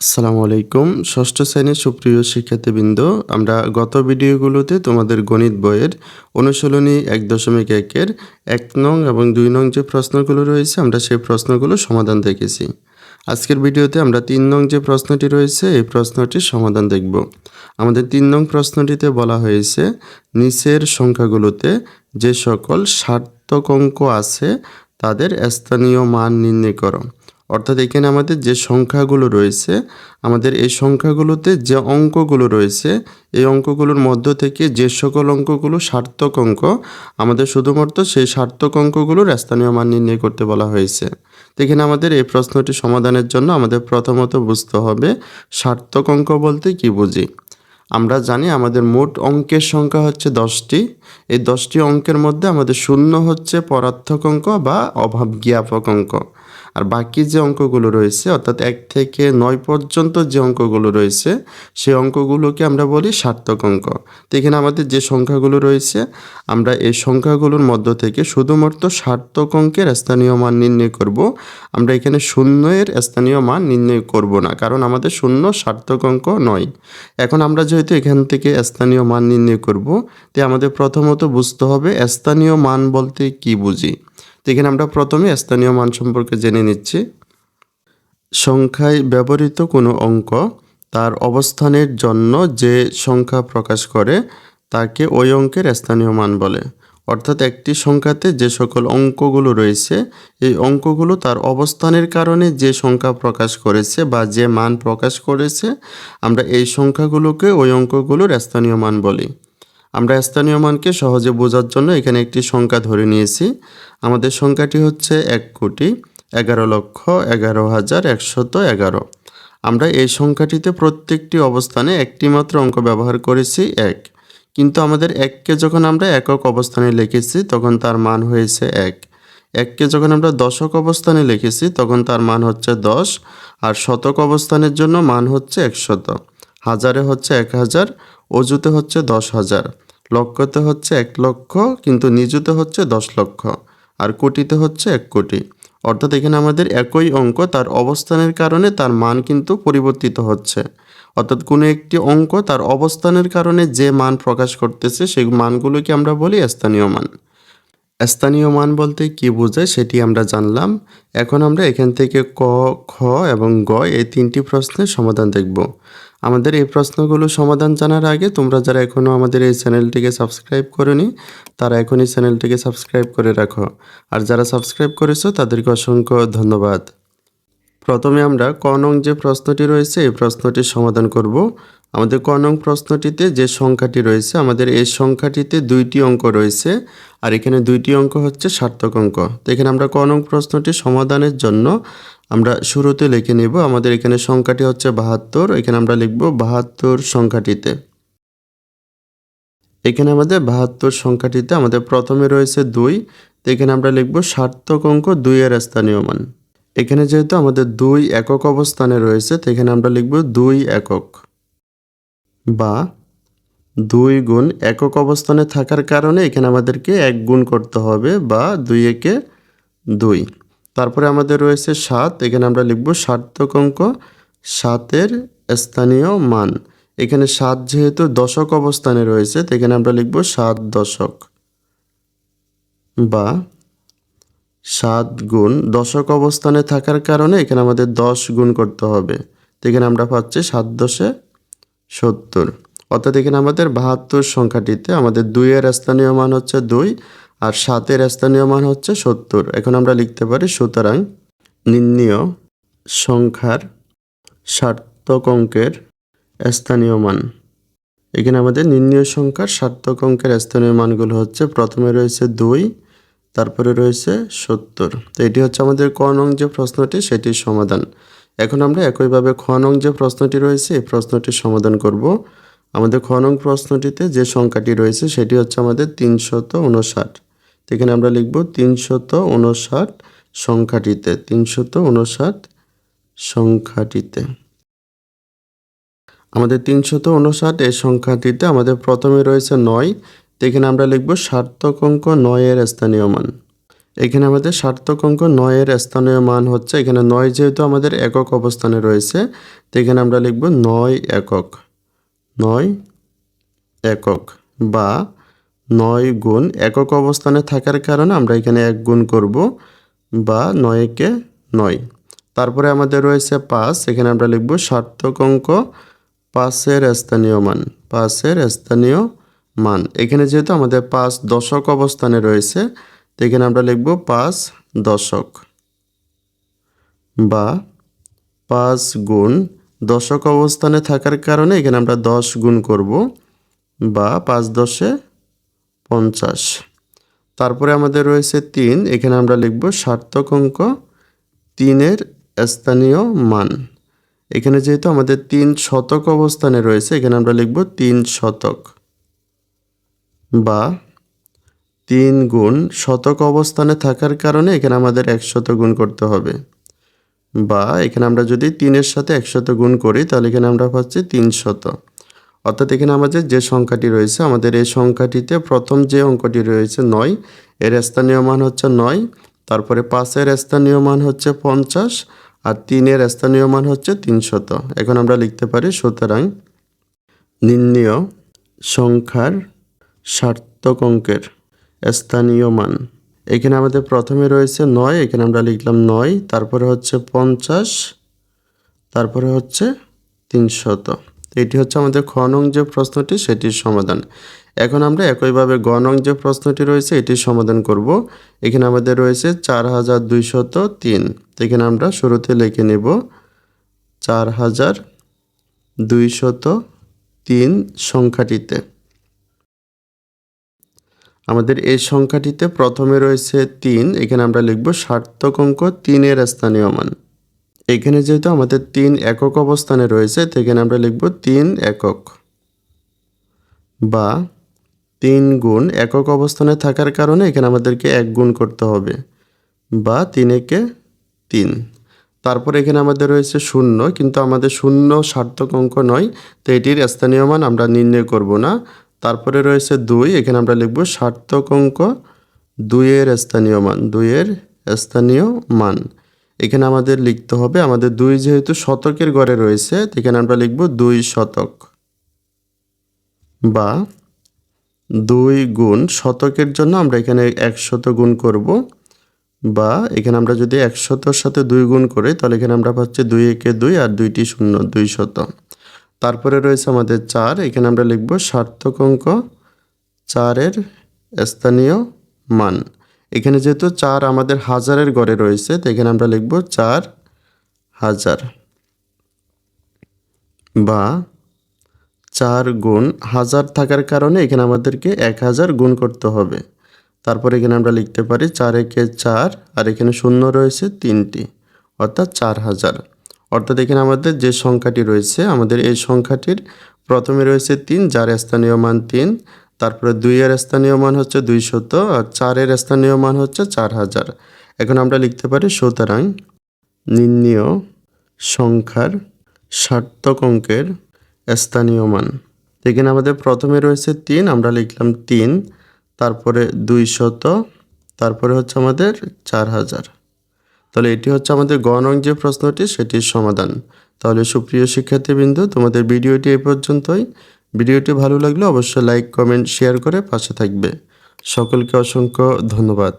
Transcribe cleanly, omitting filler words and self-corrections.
আসসালামু আলাইকুম। ষষ্ঠ শ্রেণীর সুপ্রিয় শিক্ষার্থীবৃন্দ, আমরা গত ভিডিওগুলোতে তোমাদের গণিত বইয়ের অনুশীলনী ১.১-এর ১ নং এবং ২ নং যে প্রশ্নগুলো রয়েছে আমরা সেই প্রশ্নগুলো সমাধান দেখেছি। আজকের ভিডিওতে আমরা ৩ নং যে প্রশ্নটি রয়েছে এই প্রশ্নটির সমাধান দেখব। আমাদের ৩ নং প্রশ্নটিতে বলা হয়েছে নিচের সংখ্যাগুলোতে যে সকল সার্থক অঙ্ক আছে তাদের স্থানীয় মান নির্ণয় করো। অর্থাৎ এখানে আমাদের যে সংখ্যাগুলো রয়েছে আমাদের এই সংখ্যাগুলোতে যে অঙ্কগুলো রয়েছে এই অঙ্কগুলোর মধ্য থেকে যে সকল অঙ্কগুলো সার্থক অঙ্ক আমাদের শুধুমাত্র সেই সার্থক অঙ্কগুলোর স্থানীয় মান নির্ণয় করতে বলা হয়েছে। তো এখানে আমাদের এই প্রশ্নটি সমাধানের জন্য আমাদের প্রথমত বুঝতে হবে সার্থক অঙ্ক বলতে কি বুঝি। আমরা জানি আমাদের মোট অঙ্কের সংখ্যা হচ্ছে 10টি। এই 10টি অঙ্কের মধ্যে আমাদের শূন্য হচ্ছে পরার্থক অঙ্ক বা অভাব জ্ঞাপক অঙ্ক। আর বাকি যে অঙ্কগুলো রয়েছে অর্থাৎ 1 থেকে 9 পর্যন্ত যে অঙ্কগুলো রয়েছে সেই অঙ্কগুলোকে আমরা বলি সার্থক অঙ্ক। তো এখানে আমাদের যে সংখ্যাগুলো রয়েছে আমরা এই সংখ্যাগুলোর মধ্য থেকে শুধুমাত্র সার্থক অঙ্কের স্থানীয় মান নির্ণয় করব। আমরা এখানে শূন্যের স্থানীয় মান নির্ণয় করব না, কারণ আমাদের শূন্য সার্থক অঙ্ক নয়। এখন আমরা যেহেতু এখান থেকে স্থানীয় মান নির্ণয় করব, তাই আমাদের প্রথমত বুঝতে হবে স্থানীয় মান বলতে কি বুঝি। তো এখানে আমরা প্রথমে স্থানীয় মান সম্পর্কে জেনে নিচ্ছি। সংখ্যায় ব্যবহৃত কোনো অঙ্ক তার অবস্থানের জন্য যে সংখ্যা প্রকাশ করে তাকে ওই অঙ্কের স্থানীয় মান বলে। অর্থাৎ একটি সংখ্যাতে যে সকল অঙ্কগুলো রয়েছে এই অঙ্কগুলো তার অবস্থানের কারণে যে সংখ্যা প্রকাশ করেছে বা যে মান প্রকাশ করেছে আমরা এই সংখ্যাগুলোকে ওই অঙ্কগুলোর স্থানীয় মান বলি। আমরা স্থানীয় মানকে সহজে বোঝার জন্য এখানে একটি সংখ্যা ধরে নিয়েছি। আমাদের সংখ্যাটি হচ্ছে ১,11,11,111। আমরা এই সংখ্যাটিতে প্রত্যেকটি অবস্থানে একটি মাত্র অঙ্ক ব্যবহার করেছি ১। কিন্তু আমাদের ১কে যখন আমরা একক অবস্থানে লিখেছি তখন তার মান হয়েছে ১। ১কে যখন আমরা দশক অবস্থানে লিখেছি তখন তার মান হচ্ছে ১০। আর শতক অবস্থানের জন্য মান হচ্ছে ১০০। হাজারে হচ্ছে ১,০০০, অযুতে হচ্ছে ১০,০০০, লক্ষতে হচ্ছে ১,০০,০০০ কিন্তু নিযুতে হচ্ছে ১০,০০,০০০ আর কোটিতে হচ্ছে ১,০০,০০,০০০। অর্থাৎ এখানে আমাদের একই অঙ্ক তার অবস্থানের কারণে তার মান কিন্তু পরিবর্তিত হচ্ছে। অর্থাৎ কোনো একটি অঙ্ক তার অবস্থানের কারণে যে মান প্রকাশ করতেছে সেই মানগুলোকে আমরা বলি স্থানীয় মান। স্থানীয় মান বলতে কি বোঝায় সেটি আমরা জানলাম। এখন আমরা এখান থেকে ক, খ এবং গ এই 3টি প্রশ্নের সমাধান দেখব। আমাদের এই প্রশ্নগুলো সমাধান জানার আগে তোমরা যারা এখনও আমাদের এই চ্যানেলটিকে সাবস্ক্রাইব করোনি তারা এখনই চ্যানেলটিকে সাবস্ক্রাইব করে রাখো। আর যারা সাবস্ক্রাইব করেছো তাদেরকে অসংখ্য ধন্যবাদ। প্রথমে আমরা ক নং যে প্রশ্নটি রয়েছে এই প্রশ্নটির সমাধান করব। আমাদের ক নং প্রশ্নটিতে যে সংখ্যাটি রয়েছে আমাদের এই সংখ্যাটিতে 2টি অঙ্ক রয়েছে আর এখানে 2টি অঙ্ক হচ্ছে সার্থক অঙ্ক। তো এখানে আমরা ক নং প্রশ্নটি সমাধানের জন্য আমরা শুরুতে লিখে নেব আমাদের এখানে সংখ্যাটি হচ্ছে ৭২। এখানে আমরা লিখব ৭২ সংখ্যাটিতে। এখানে আমাদের ৭২ সংখ্যাটিতে আমাদের প্রথমে রয়েছে 2। তো এখানে আমরা লিখব সার্থক অঙ্ক 2 এর স্থানীয় মান। এখানে যেহেতু আমাদের 2 একক অবস্থানে রয়েছে তো এখানে আমরা লিখব 2 একক বা 2 গুণ একক অবস্থানে থাকার কারণে এখানে আমাদেরকে 1 গুণ করতে হবে বা 2 একে 2। তারপরে আমাদের রয়েছে 7। এখানে আমরা লিখব সার্থক অঙ্ক 7 এর স্থানীয় মান। এখানে 7 যেহেতু দশক অবস্থানে রয়েছে তো এখানে আমরা লিখব 7 দশক বা 7 গুণ দশক অবস্থানে থাকার কারণে এখানে আমাদের 10 গুণ করতে হবে। তো এখানে আমরা পাচ্ছি 7 দশে 70। অর্থাৎ এখানে আমাদের ৭২ সংখ্যাটিতে আমাদের 2 এর স্থানীয় মান হচ্ছে 2 আর 7 এর স্থানীয় মান হচ্ছে 70। এখন আমরা লিখতে পারি সুতরাং নির্ণীয় সংখ্যার সার্থক অঙ্কের স্থানীয় মান। এখানে আমাদের নির্ণীয় সংখ্যার সার্থক অঙ্কের স্থানীয় মানগুলো হচ্ছে প্রথমে রয়েছে 2, তারপরে রয়েছে 70। তো এটি হচ্ছে আমাদের ক নং যে প্রশ্নটি সেটির সমাধান। এখন আমরা একইভাবে খ নং যে প্রশ্নটি রয়েছে এই প্রশ্নটির সমাধান করব। আমাদের খ নং প্রশ্নটিতে যে সংখ্যাটি রয়েছে সেটি হচ্ছে আমাদের 359। তো এখানে আমরা লিখব 359 সংখ্যাটিতে। 359 সংখ্যাটিতে আমাদের 359 এই সংখ্যাটিতে আমাদের প্রথমে রয়েছে 9। তো এখানে আমরা লিখব সার্থক অঙ্ক 9 এর স্থানীয় মান। এখানে আমাদের সার্থক অঙ্ক 9 এর স্থানীয় মান হচ্ছে, এখানে 9 যেহেতু আমাদের একক অবস্থানে রয়েছে, তো এখানে আমরা লিখব 9 একক, 9 একক, বা 9 গুণ একক অবস্থানে থাকার কারণে আমরা এখানে 1 গুণ করব, বা 9 কে 9। তারপরে আমাদের রয়েছে 5, এখানে আমরা লিখব সার্থক অঙ্ক 5 এর স্থানীয় মান, 5 এর স্থানীয় মান। এখানে যেহেতু আমাদের 5 দশক অবস্থানে রয়েছে, তো এখানে আমরা লিখব 5 দশক, বা 5 গুণ দশক অবস্থানে থাকার কারণে এখানে আমরা 10 গুণ করব, বা 5 দশে 50। তারপরে আমাদের রয়েছে 3, এখানে আমরা লিখব সার্থক অঙ্ক 3 এর স্থানীয় মান। এখানে যেহেতু আমাদের 3 শতক অবস্থানে রয়েছে, এখানে আমরা লিখব 3 শতক, বা 3 গুণ শতক অবস্থানে থাকার কারণে এখানে আমাদের 100 গুণ করতে হবে, বা এখানে আমরা যদি 3 এর সাথে 100 গুণ করি তাহলে এখানে আমরা পাচ্ছি 300। অর্থাৎ এখানে আমাদের যে সংখ্যাটি রয়েছে, আমাদের এই সংখ্যাটিতে প্রথম যে অঙ্কটি রয়েছে 9, এর স্থানীয় মান হচ্ছে 9, তারপরে 5 এর স্থানীয় মান হচ্ছে 50, আর 3 এর স্থানীয় মান হচ্ছে 300। এখন আমরা লিখতে পারি, সুতরাং নির্ণেয় সংখ্যার সার্থক অঙ্কের স্থানীয় মান। এখানে আমাদের প্রথমে রয়েছে 9, এখানে আমরা লিখলাম 9, তারপরে হচ্ছে 50, তারপরে হচ্ছে 300। এটি হচ্ছে আমাদের খ নং যে প্রশ্নটি, সেটির সমাধান। এখন আমরা একইভাবে গ নং যে প্রশ্নটি রয়েছে এটির সমাধান করব। এখানে আমাদের রয়েছে 4203। এখানে আমরা শুরুতে লিখে নেব 4203 সংখ্যাটিতে। আমাদের এই সংখ্যাটিতে প্রথমে রয়েছে 3, এখানে আমরা লিখব সার্থক অঙ্ক 3 এর স্থানীয় মান। এখানে যেহেতু আমাদের 3 একক অবস্থানে রয়েছে, তো এখানে আমরা লিখব 3 একক, বা 3 গুণ একক অবস্থানে থাকার কারণে এখানে আমাদেরকে 1 গুণ করতে হবে, বা 3 একে 3। তারপর এখানে আমাদের রয়েছে 0, কিন্তু আমাদের 0 সার্থক অঙ্ক নয়, তো এটির স্থানীয় মান আমরা নির্ণয় করব না। তারপরে রয়েছে 2, এখানে আমরা লিখব সার্থক অঙ্ক 2 এর স্থানীয় মান, 2 এর স্থানীয় মান। এখানে আমাদের লিখতে হবে, আমাদের 2 যেহেতু শতকের ঘরে রয়েছে, এখানে আমরা লিখব 2 শতক, বা 2 গুণ শতকের জন্য আমরা এখানে 100 গুণ করব, বা এখানে আমরা যদি 100-র সাথে 2 গুণ করি তাহলে এখানে আমরা পাচ্ছি 2 একে 2 আর 2টি 0, 200। তারপরে রয়েছে আমাদের 4, এখানে আমরা লিখব সার্থক অঙ্ক 4 এর স্থানীয় মান। এখানে যেহেতু 4 আমাদের হাজারের ঘরে রয়েছে, তো এখানে আমরা লিখব 4000, বা 4 গুণ 1000 থাকার কারণে এখানে আমাদেরকে 1000 গুণ করতে হবে। তারপর এখানে আমরা লিখতে পারি 4 একে 4, আর এখানে 0 রয়েছে 3টি, অর্থাৎ 4000। অর্থাৎ এখানে আমাদের যে সংখ্যাটি রয়েছে, আমাদের এই সংখ্যাটির প্রথমে রয়েছে 3, যার স্থানীয় মান 3, তারপরে 2 এর স্থানীয় মান হচ্ছে 200, আর 4 এর স্থানীয় মান হচ্ছে 4000। এখন আমরা লিখতে পারি, সুতরাং নির্ণেয় সংখ্যার সার্থক অঙ্কের স্থানীয় মান। এখানে আমাদের প্রথমে রয়েছে 3, আমরা লিখলাম 3, তারপরে 200, তারপরে হচ্ছে আমাদের 4000। তাহলে এটি হচ্ছে আমাদের গ নং যে প্রশ্নটি, সেটির সমাধান। তাহলে সুপ্রিয় শিক্ষার্থীবৃন্দ, তোমাদের ভিডিওটি এই পর্যন্তই। ভিডিওটি ভালো লাগলে অবশ্যই লাইক, কমেন্ট, শেয়ার করে পাশে থাকবে। সকলকে অসংখ্য ধন্যবাদ।